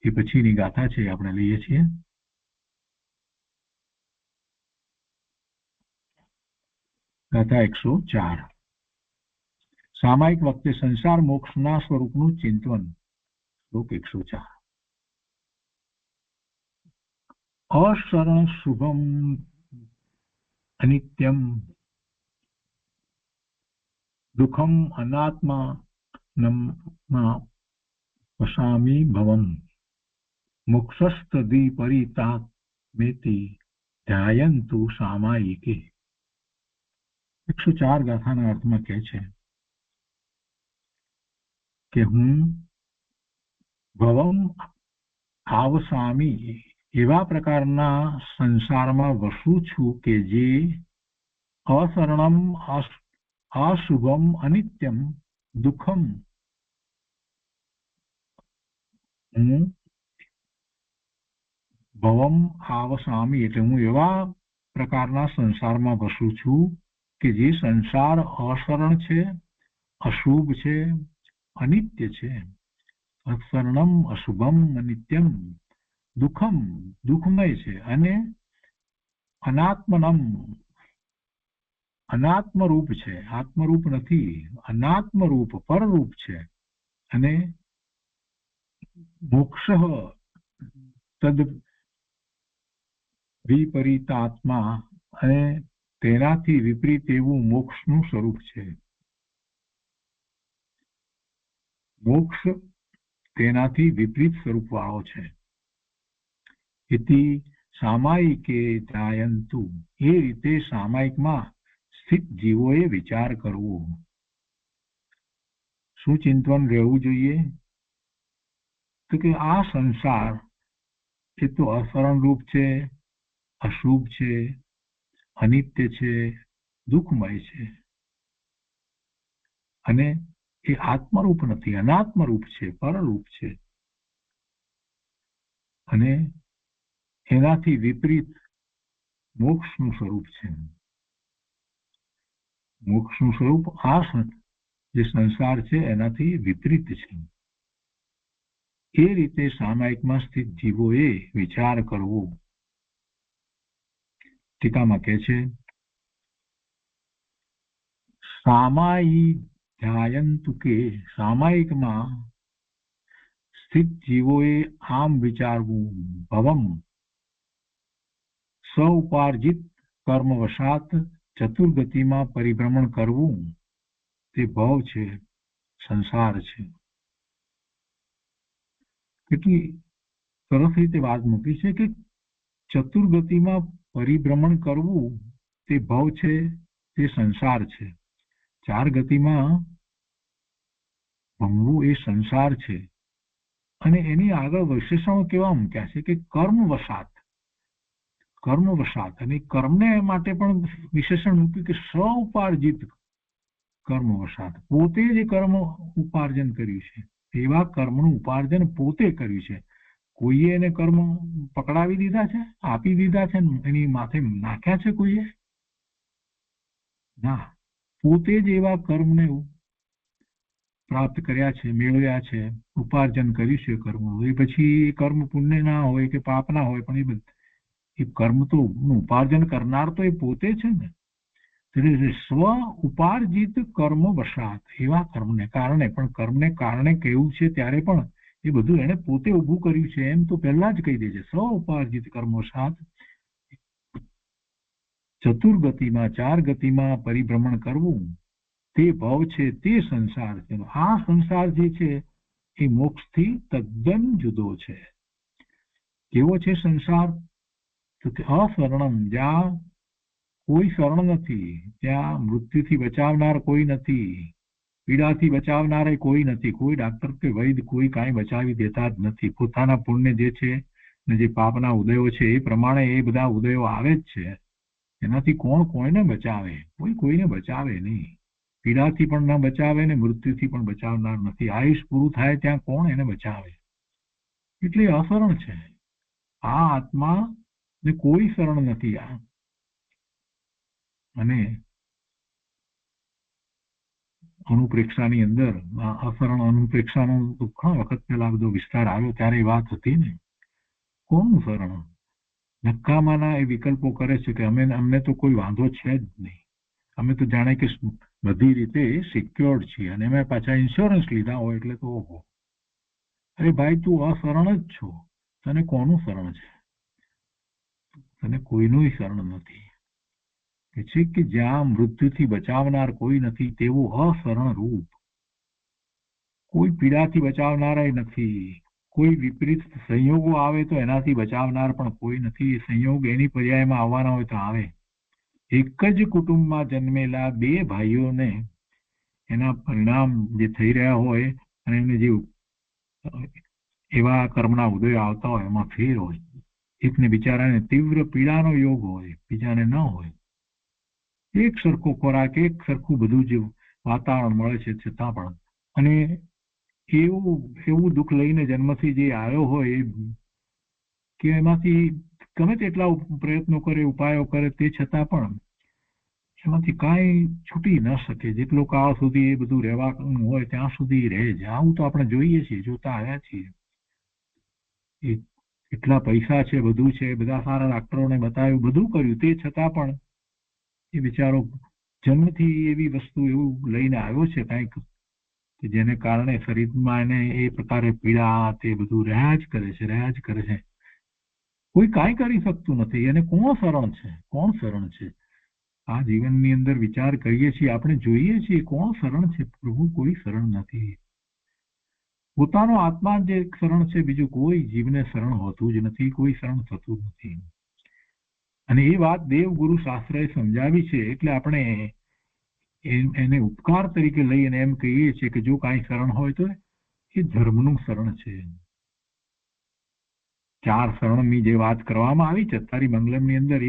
એ પછીની ગાથા છે આપણે લઈએ છીએ. ગાથા 104. સામાયિક વખતે સંસાર મોક્ષના સ્વરૂપનું ચિંતન. શ્લોક 104. અશરણ શુભમ અનિત્યમ દુઃખમ અનાત્મા વસામી ભવમ મોક્ષસ્તદી પરિતામેતિ ધ્યાયંતુ સામાયિકે. 104 ગાથાના અર્થમાં કહે છે કે હું ભવમ આવસામી એવા પ્રકારના સંસારમાં વસું છું કે જે અશરણમ અશુભમ અનિત્યમ દુઃખમ, હું ભવમ આવસામી એટલે હું એવા પ્રકારના સંસારમાં વસું છું કે જે સંસાર અશરણ છે, અશુભ છે, અનિત્ય છે. અશરણમ અશુભમ અનિત્યમ દુઃખમ દુઃખમય છે, અને અનાત્મનમ અનાત્મરૂપ છે, આત્મરૂપ નથી, અનાત્મરૂપ પરરૂપ છે. અને મોક્ષ તદ વિપરીતાત્મા, અને તેનાથી વિપરીત એવું મોક્ષનું સ્વરૂપ છે. મોક્ષ તેનાથી વિપરીત સ્વરૂપ વાળો છે. એથી સામાયિકે ધ્યાયંતુ, એ રીતે સામાયિકમાં સ્થિત જીવોએ વિચાર કરવો. શું ચિંતન રહેવું જોઈએ? તો કે આ સંસાર એ તો અશરણ રૂપ છે, અશુભ છે, અનિત્ય છે, દુઃખમય છે, અને એ આત્મરૂપ નથી, અનાત્મરૂપ છે, પરરૂપ છે. અને એનાથી વિપરીત મોક્ષનું સ્વરૂપ છે. મોક્ષનું સ્વરૂપ આ જે સંસાર છે એનાથી વિપરીત છે. એ રીતે સામાયિકમાં સ્થિત જીવોએ વિચાર કરવો. ટીકામાં કહે છે સામાયિક ધ્યાયંતુ, કે સામાયિકમાં સ્થિત જીવોએ આમ વિચારવું. ભવમ સ્વઉપાર્જિત કર્મવશાત ચતુર્ગતિમાં પરિભ્રમણ કરવું, તે ભવ છે, સંસાર છે. કેટલી સરસ રીતે વાત મૂકી છે કે ચતુર્ગતિમાં પરિભ્રમણ કરવું તે ભવ છે, તે સંસાર છે. ચાર ગતિમાં ભમવું એ સંસાર છે. અને એની આગળ વિશેષણો કેવા મૂક્યા છે કે કર્મવશાત, કર્મ વશાત, અને કર્મને માટે પણ વિશેષણ મૂક્યું કે સ્વ ઉપાર્જિત કર્મ વશાત, પોતે જે કર્મ ઉપાર્જન કર્યું છે એવા કર્મનું ઉપાર્જન પોતે કર્યું છે. કોઈએ એને કર્મ પકડાવી દીધા છે, આપી દીધા છે, એની માથે નાખ્યા છે કોઈએ? ના, પોતે જ એવા કર્મને પ્રાપ્ત કર્યા છે, મેળવ્યા છે, ઉપાર્જન કર્યું છે કર્મનું. એ પછી કર્મ પુણ્ય ના હોય કે પાપ ના હોય, પણ એ કર્મ તો ઉપાર્જન કરનાર તો એ પોતે છે ને. સ્વ ઉપાર્જિત કર્મ વશાત, એવા કર્મને કારણે, પણ કર્મને કારણે કેવું છે ત્યારે પણ એ બધું એને પોતે ઉભું કર્યું છે એમ તો પહેલા જ કહી દે છે. સ્વ ઉપાર્જિત કર્મ વશાત ચતુર્ગતિમાં, 4 ગતિમાં પરિભ્રમણ કરવું, તે ભવ છે, તે સંસાર છે. આ સંસાર જે છે એ મોક્ષથી તદ્દન જુદો છે. કેવો છે સંસાર? તો કે અશરણમ, જ્યાં કોઈ શરણ નથી, ત્યાં મૃત્યુથી બચાવનાર કોઈ નથી, પીડાથી બચાવનાર કોઈ નથી, કોઈ ડાક્ટર કે વૈદ્ય કોઈ કાંઈ બચાવી દેતા જ નથી. પોતાના પુણ્ય જે છે ને જે પાપના ઉદયો છે એ પ્રમાણે એ બધા ઉદયો આવે જ છે. એનાથી કોણ કોઈને બચાવે? કોઈ કોઈને બચાવે નહીં. પીડાથી પણ ન બચાવે ને મૃત્યુથી પણ બચાવનાર નથી. આયુષ પૂરું થાય ત્યાં કોણ એને બચાવે? એટલે અશરણ છે આ આત્મા ને, કોઈ શરણ નથી. અને અનુપ્રેક્ષાની અંદર અશરણ અનુપ્રેક્ષાનો ઘણા વખત પહેલા બધો વિસ્તાર આવ્યો ત્યારે એ વાત હતી ને, કોનું શરણ? નક્કામાના એ વિકલ્પો કરે છે કે અમને તો કોઈ વાંધો છે જ નહીં, અમે તો જાણે કે બધી રીતે સિક્યોર્ડ છીએ, અને એમાં પાછા ઇન્સ્યોરન્સ લીધા હોય એટલે તો ઓહો. અરે ભાઈ, તું અશરણ જ છો, તને કોનું શરણ છે? તને કોઈનું શરણ નથી. કે છે કે જ્યાં મૃત્યુથી બચાવનાર કોઈ નથી તેવું અશરણ રૂપ, કોઈ પીડાથી બચાવનારા નથી, કોઈ વિપરીત સંયોગો આવે તો એનાથી બચાવનાર પણ કોઈ નથી. સંયોગ એની પર્યાયમાં આવવાના હોય તો આવે. એક જ કુટુંબમાં જન્મેલા બે ભાઈઓને એના પરિણામ જે થઈ રહ્યા હોય અને એમને જે એવા કર્મના ઉદયો આવતા હોય એમાં ફેર હોય. એકને બિચારાને તીવ્ર પીડાનો યોગ હોય, બીજાને ન હોય. એક સરખો ખોરાક, એક સરખું બધું જ વાતાવરણ મળે છે છતાં પણ, અને એવું દુઃખ લઈને જન્મથી જે આવ્યો હોય કે એમાંથી ગમે તેટલા પ્રયત્નો કરે, ઉપાયો કરે, તે છતાં પણ એમાંથી કાંઈ છૂટી ન શકે. જેટલો કાળ સુધી એ બધું રહેવાનું હોય ત્યાં સુધી રહે જ. આવું તો આપણે જોઈએ છીએ, જોતા આવ્યા છીએ. એટલા પૈસા છે, બધું છે, બધા સારા ડોક્ટરોને બતાવ્યું, બધું કર્યું, તે છતાં પણ એ બિચારો જન્મથી એવી વસ્તુ એવું લઈને આવ્યો છે કંઈક કે જેને કારણે શરીરમાં એને એ પ્રકારે પીડા તે બધું રહ્યા જ કરે છે. કોઈ કાંઈ કરી શકતું નથી. એને કોણ શરણ છે? કોણ શરણ છે? આ જીવનની અંદર વિચાર કરીએ છીએ, આપણે જોઈએ છીએ કોણ શરણ છે? પ્રભુ કોઈ શરણ નથી. પોતાનો આત્મા જે શરણ છે, બીજું કોઈ જીવને શરણ હોતું જ નથી, કોઈ શરણ થતું નથી. અને એ વાત દેવગુરુ શાસ્ત્રએ સમજાવી છે એટલે આપણે એને ઉપકાર તરીકે લઈ અને એમ કહીએ છીએ કે જો કાંઈ શરણ હોય તો એ ધર્મનું શરણ છે. 4 શરણની જે વાત કરવામાં આવી છે અત્યારે મંગલમની અંદર,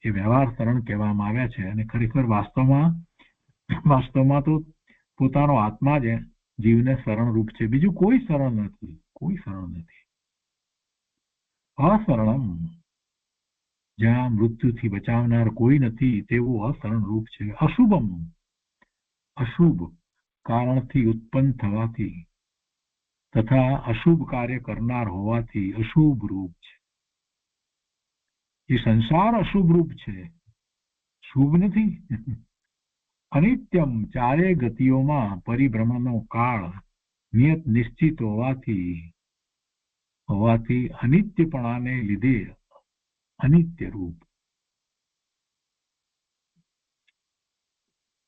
એ વ્યવહાર શરણ કહેવામાં આવ્યા છે. અને ખરેખર વાસ્તવમાં તો પોતાનો આત્મા જ જીવને શરણ રૂપ છે, બીજું કોઈ શરણ નથી, કોઈ શરણ નથી. અશરણમ, જ્યાં મૃત્યુથી બચાવનાર કોઈ નથી તેવું અશરણ રૂપ છે. અશુભમ, અશુભ કારણથી ઉત્પન્ન થવાથી તથા અશુભ કાર્ય કરનાર હોવાથી અશુભ રૂપ છે. એ સંસાર અશુભ રૂપ છે, શુભ નથી. અનિત્યમ, 4 ગતિઓમાં પરિભ્રમણનો કાળ નિયત નિશ્ચિત હોવાથી અનિત્યપણાને લીધે અનિત્ય રૂપ.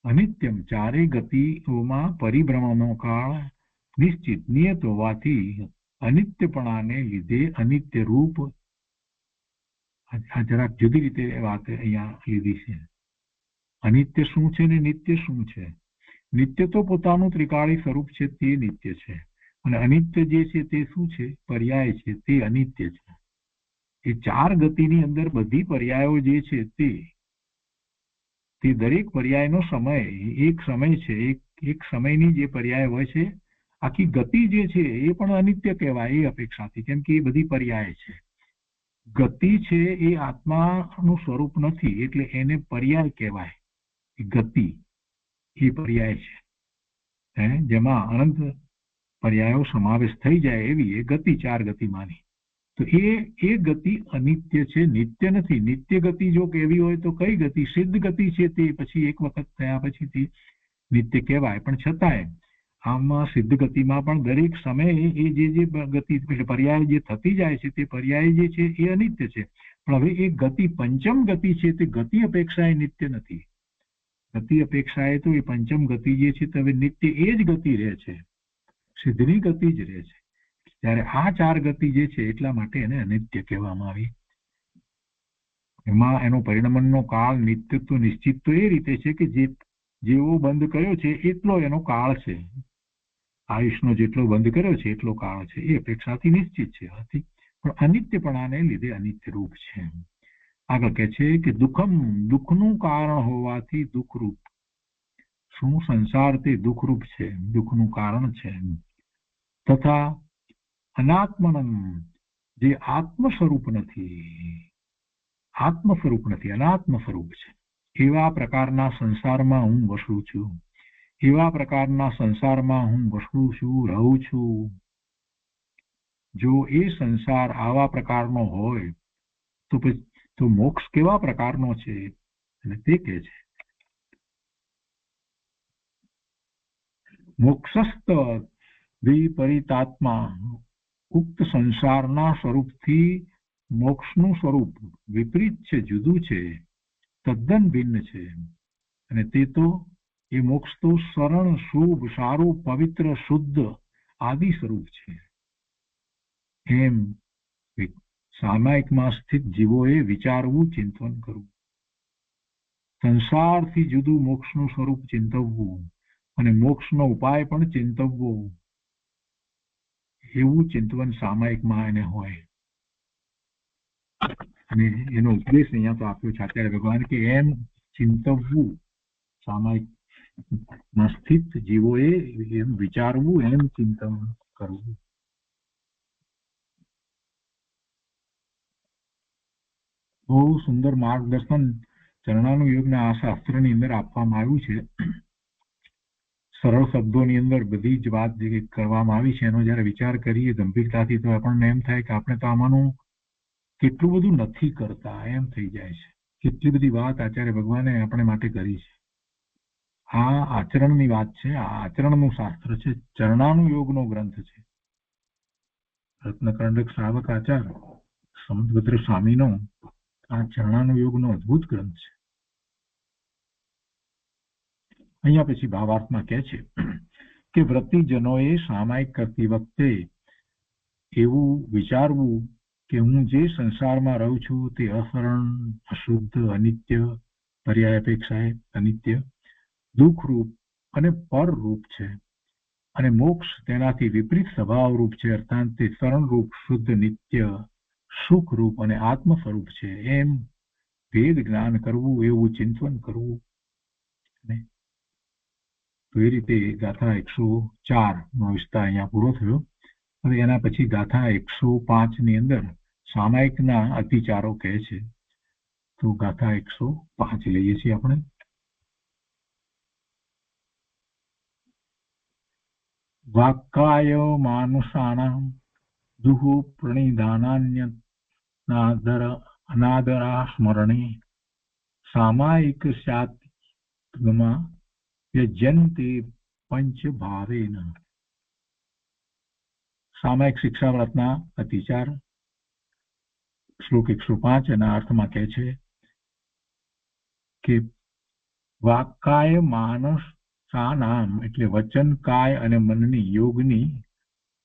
અનિત્યમ, 4 ગતિઓમાં પરિભ્રમણનો કાળ નિશ્ચિત નિયત હોવાથી અનિત્યપણાને લીધે અનિત્ય રૂપ. આ જરાક જુદી રીતે વાત અહીંયા લીધી છે. અનિત્ય શું છે ને નિત્ય શું છે? નિત્ય તો પોતાનું ત્રિકાળી સ્વરૂપ છે, તે નિત્ય છે. અને અનિત્ય જે છે તે શું છે? પર્યાય છે, તે અનિત્ય છે. એ ચાર ગતિની અંદર બધી પર્યાયો જે છે તે દરેક પર્યાયનો સમય એક સમય છે, એક સમયની જે પર્યાય હોય છે, આખી ગતિ જે છે એ પણ અનિત્ય કહેવાય એ અપેક્ષાથી, કેમ કે એ બધી પર્યાય છે. ગતિ છે એ આત્માનું સ્વરૂપ નથી, એટલે એને પર્યાય કહેવાય. ગતિ એ પર્યાય છે, જેમાં અનંત પર્યાયો સમાવેશ થઈ જાય એવી એ ગતિ, ચાર ગતિમાંની. તો એ ગતિ અનિત્ય છે, નિત્ય નથી. નિત્ય ગતિ જો કેવી હોય તો કઈ ગતિ? સિદ્ધ ગતિ છે, તે પછી એક વખત થયા પછીથી નિત્ય કહેવાય. પણ છતાંય આમાં સિદ્ધ ગતિમાં પણ દરેક સમયે એ જે ગતિ પર્યાય જે થતી જાય છે તે પર્યાય જે છે એ અનિત્ય છે. પણ હવે એ ગતિ પંચમ ગતિ છે તે ગતિ અપેક્ષા એ નિત્ય નથી. ગતિ અપેક્ષાએ તો એ પંચમ ગતિ જે છે તે હવે નિત્ય એ જ ગતિ રહે છે, સિદ્ધની ગતિ જ રહે છે. ત્યારે આ ચાર ગતિ જે છે એટલા માટે એને અનિત્ય કહેવામાં આવી. એમાં એનો પરિણમનનો કાળ નિત્ય તો નિશ્ચિત તો એ રીતે છે કે જેવો બંધ કર્યો છે એટલો એનો કાળ છે. આયુષનો જેટલો બંધ કર્યો છે એટલો કાળ છે, એ અપેક્ષાથી નિશ્ચિત છે. પણ અનિત્યપણાને લીધે અનિત્ય રૂપ છે. આગળ કહે છે કે દુઃખનું કારણ હોવાથી દુઃખરૂપ. શું સંસાર તે દુઃખરૂપ છે, દુઃખનું કારણ છે. તથા અનાત્મનમ, જે આત્મ સ્વરૂપ નથી, અનાત્મ સ્વરૂપ છે, એવા પ્રકારના સંસારમાં હું વસું છું, એવા પ્રકારના સંસારમાં હું વસું છું, રહું છું. જો એ સંસાર આવા પ્રકારનો હોય તો મોક્ષ કેવા પ્રકારનો છે? અને તે કહે છે મોક્ષસ્ત વિપરીતાત્મા. ઉક્ત સંસારના સ્વરૂપથી મોક્ષનું સ્વરૂપ વિપરીત છે, જુદું છે, તદ્દન ભિન્ન છે. અને તે તો એ મોક્ષ તો સરળ, શુભ, સારું, પવિત્ર, શુદ્ધ આદિ સ્વરૂપ છે. એમ સામાયિકમાં સ્થિત જીવોએ વિચારવું, ચિંતન કરવું. સંસારથી જુદું મોક્ષનું સ્વરૂપ ચિંતવવું અને મોક્ષનો ઉપાય પણ ચિંતવવો, એવું ચિંતવન સામાયિકમાં એને હોય. અને એનો ઉપદેશ અહીંયા તો આપ્યો છે આચાર્ય ભગવાન કે એમ ચિંતવવું, સામાયિકમાં સ્થિત જીવોએ એમ વિચારવું, એમ ચિંતન કરવું. બહુ સુંદર માર્ગદર્શન ચરણાનુયોગના આ શાસ્ત્રની અંદર આપવામાં આવ્યું છે. સરળ શબ્દોની અંદર બધી જ વાત જે કરવામાં આવી છે એનો જયારે વિચાર કરીએ ગંભીરતાથી તો આપણને એમ થાય કે આપણે તો આમાંનું કેટલું બધું નથી કરતા, એમ થઈ જાય છે. કેટલી બધી વાત આચાર્ય ભગવાને આપણે માટે કરી છે. આ આચરણની વાત છે, આ આચરણનું શાસ્ત્ર છે, ચરણાનુયોગનો ગ્રંથ છે. રત્નકંડક શ્રાવક આચાર સમદભદ્ર સ્વામીનો આ ચરણાનુયોગનો અદભુત ગ્રંથ છે. અહીંયા પછી ભાવાર્થમાં કહે છે કે વ્રતિજનોએ સામાયિક કરતી વખતે એવું વિચારવું કે હું જે સંસારમાં રહું છું તે અસરણ, અશુદ્ધ, અનિત્ય, પર્યાય અપેક્ષાએ અનિત્ય, દુઃખરૂપ અને પરરૂપ છે, અને મોક્ષ તેનાથી વિપરીત સ્વભાવરૂપ છે, અર્થાત તે શરણરૂપ, શુદ્ધ, નિત્ય, સુખરૂપ અને આત્મ સ્વરૂપ છે. એમ ભેદ જ્ઞાન કરવું, એવું ચિંતન કરવું. તો એ રીતે ગાથા 104 નો વિસ્તાર અહીંયા પૂરો થયો. હવે એના પછી ગાથા 105 ની અંદર સામાયિકના અતિચારો કહે છે. તો ગાથા 105 લઈએ છીએ આપણે. વાક્કાય માનુષાણામ દુહુ પ્રણિધાનાન્યનાદર અનાદરા સ્મરણે સામાયિક સ્યાત્ગમાં યજ્યન્તે પંચ ભાવેન. સામાયિક શિક્ષાવ્રતના અતિચાર શ્લોક 105 એના અર્થમાં કહે છે કે વાક્કાય માનસ નામ એટલે વચન, કાય અને મનની યોગની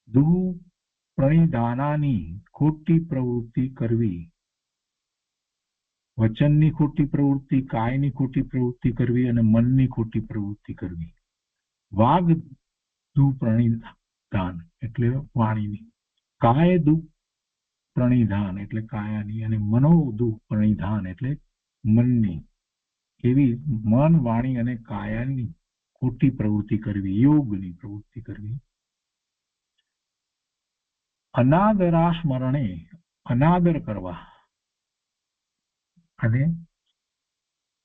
દુઃ પ્રણિધાનાની ખોટી પ્રવૃત્તિ કરવી. વચનની ખોટી પ્રવૃત્તિ, કાયની ખોટી પ્રવૃત્તિ કરવી અને મનની ખોટી પ્રવૃત્તિ કરવી. વાગ દુ પ્રણિધાન એટલે વાણીની, કાય દુ પ્રણિધાન એટલે કાયાની અને મનોદુ પ્રણિધાન એટલે મનની. એવી મન, વાણી અને કાયાની ખોટી પ્રવૃત્તિ કરવી, યોગની પ્રવૃત્તિ કરવી. અનાદરા સ્મરણે અનાદર કરવા અને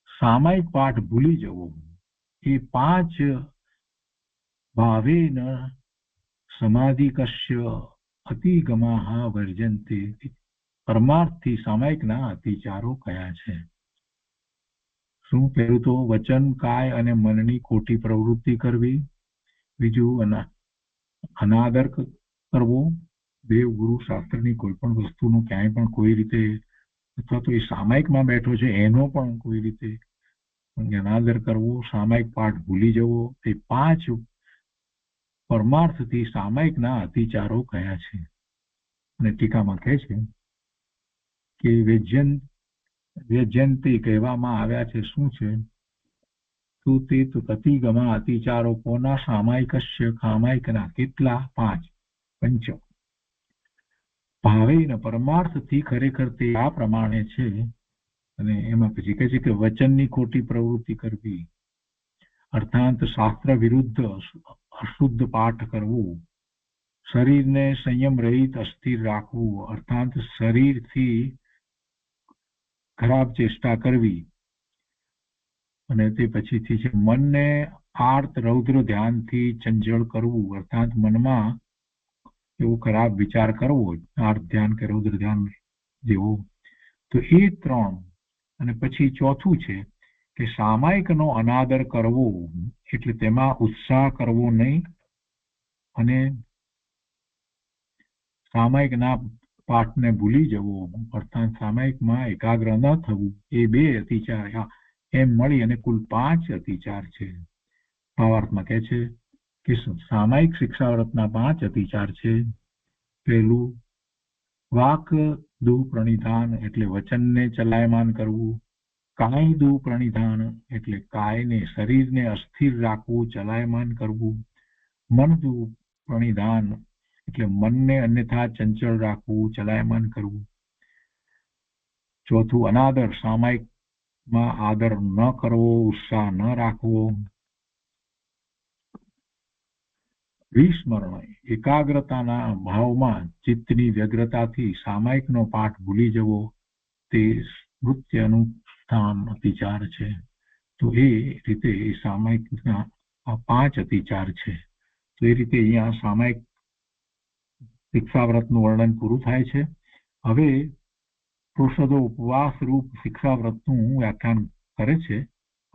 સામાયિક પાઠ ભૂલી જવો, એ 5 ભાવેન સમાધિકસ્ય અતિગમાહ વર્જન્તે. પરમાર્થથી સામાયિકના અતિચારો કયા છે? શું? પહેલું તો વચન, કાય અને મનની ખોટી પ્રવૃત્તિ કરવી. બીજું અનાદર કરવો, દેવ, ગુરુ, શાસ્ત્રની કોઈ પણ વસ્તુનો ક્યાંય પણ કોઈ રીતે, અથવા તો એ સામાયિકમાં બેઠો છે એનો પણ કોઈ રીતે અનાદર કરવો, સામાયિક પાઠ ભૂલી જવો. એ 5 પરમાર્થથી સામાયિકના અતિચારો કયા છે? અને ટીકામાં કહે છે કે વ્યજ્યંતે કહેવામાં આવ્યા છે. શું છે? તો તે અતિગમા અતિચારો કોના? સામાયિકસ્ય, સામાયિકના. કેટલા? 5. પંચ ભાવેન પરમાર્થથી ખરેખર તે આ પ્રમાણે છે. અને એમાં પછી કહે છે કે વચનની ખોટી પ્રવૃત્તિ કરવી, અર્થાત શાસ્ત્ર વિરુદ્ધ અશુદ્ધ પાઠ કરવું, શરીરને સંયમ રહિત અસ્થિર રાખવું, અર્થાત શરીરથી ખરાબ ચેષ્ટા કરવી. અને તે પછીથી છે મનને આર્ત રૌદ્ર ધ્યાનથી ચંચળ કરવું, અર્થાત મનમાં એવો ખરાબ વિચાર કરવો, આર્ત ધ્યાન કે રૌદ્ર ધ્યાન જેવો. તો એ 3. અને પછી ચોથું છે કે સામાયિકનો અનાદર કરવો, એટલે તેમાં ઉત્સાહ કરવો નહીં અને સામાયિકના પાઠને ભૂલી જવો, અર્થાત સામાયિકમાં એકાગ્ર ન થવું. એ 2 અતિચાર એમ મળી અને કુલ 5 અતિચાર છે. ભાવાર્થમાં કહે છે કે સામાયિક શિક્ષાવ્રતના 5 અતિચાર છે. પહેલું વાક દુપ્રણિધાન એટલે વચનને ચલાયમાન કરવું, કાય દુપ્રણિધાન એટલે કાયને, શરીરને અસ્થિર રાખવું, ચલાયમાન કરવું, મન દુપ્રણિધાન એટલે મનને અન્યથા ચંચળ રાખવું, ચલાયમાન કરવું. ચોથું અનાદર, સામાયિકમાં આદર ન કરવો, ઉત્સાહ ન રાખવો. વિસ્મરણ એકાગ્રતાના અભાવમાં ચિત્તની વ્યગ્રતાથી સામાયિકનો પાઠ ભૂલી જવો, તે સ્મૃત્ય અનુષ્ઠાન અતિચાર છે. તો એ રીતે સામાયિકના આ 5 અતિચાર છે. તો એ રીતે અહીંયા સામાયિક શિક્ષાવ્રતનું વર્ણન પૂરું થાય છે. હવે ઋષભ ઉપવાસ રૂપ શિક્ષાવ્રતનું વ્યાખ્યાન કરે છે.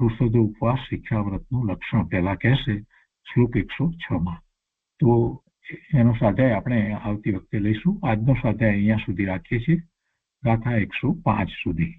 ઋષભ ઉપવાસ શિક્ષાવ્રતનું લક્ષણ પહેલા કહેશે શ્લોક 106માં. તો એનો સ્વાધ્યાય આપણે આવતી વખતે લઈશું. આજનો સ્વાધ્યાય અહીંયા સુધી રાખીએ છીએ, ગાથા 105 સુધી.